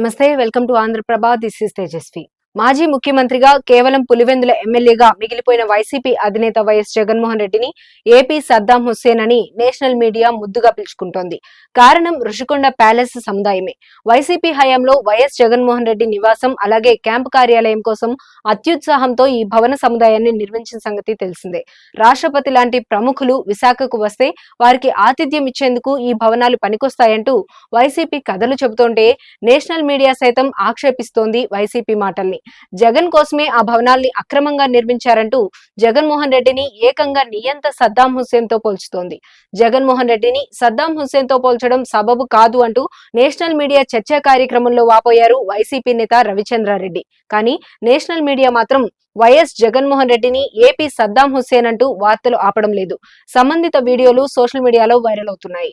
నమస్తే, welcome to Andhra Prabha. This is Tejaswi. మాజీ ముఖ్యమంత్రిగా కేవలం పులివెందుల ఎమ్మెల్యేగా మిగిలిపోయిన వైసీపీ అధినేత వైఎస్ జగన్మోహన్ రెడ్డిని ఏపీ సద్దాం హుస్సేన్ అని నేషనల్ మీడియా ముద్దుగా పిలుచుకుంటోంది. కారణం రుషికొండ ప్యాలెస్ సముదాయమే. వైసీపీ హయాంలో వైఎస్ జగన్మోహన్ రెడ్డి నివాసం అలాగే క్యాంపు కార్యాలయం కోసం అత్యుత్సాహంతో ఈ భవన సముదాయాన్ని నిర్మించిన సంగతి తెలిసిందే. రాష్ట్రపతి లాంటి ప్రముఖులు విశాఖకు వస్తే వారికి ఆతిథ్యం ఇచ్చేందుకు ఈ భవనాలు పనికొస్తాయంటూ వైసీపీ కథలు చెబుతుంటే నేషనల్ మీడియా సైతం ఆక్షేపిస్తోంది వైసీపీ మాటల్ని. జగన్ కోసమే ఆ భవనాల్ని అక్రమంగా నిర్మించారంటూ జగన్మోహన్ రెడ్డిని ఏకంగా నియంత సద్దాం హుస్సేన్ తో పోల్చుతోంది. జగన్మోహన్ రెడ్డిని సద్దాం హుస్సేన్ తో పోల్చడం సబబు కాదు అంటూ నేషనల్ మీడియా చర్చా కార్యక్రమంలో వాపోయారు వైసీపీ నేత రవిచంద్రారెడ్డి. కానీ నేషనల్ మీడియా మాత్రం వైఎస్ జగన్మోహన్ రెడ్డిని ఏపీ సద్దాం హుస్సేన్ అంటూ వార్తలు ఆపడం లేదు. సంబంధిత వీడియోలు సోషల్ మీడియాలో వైరల్ అవుతున్నాయి.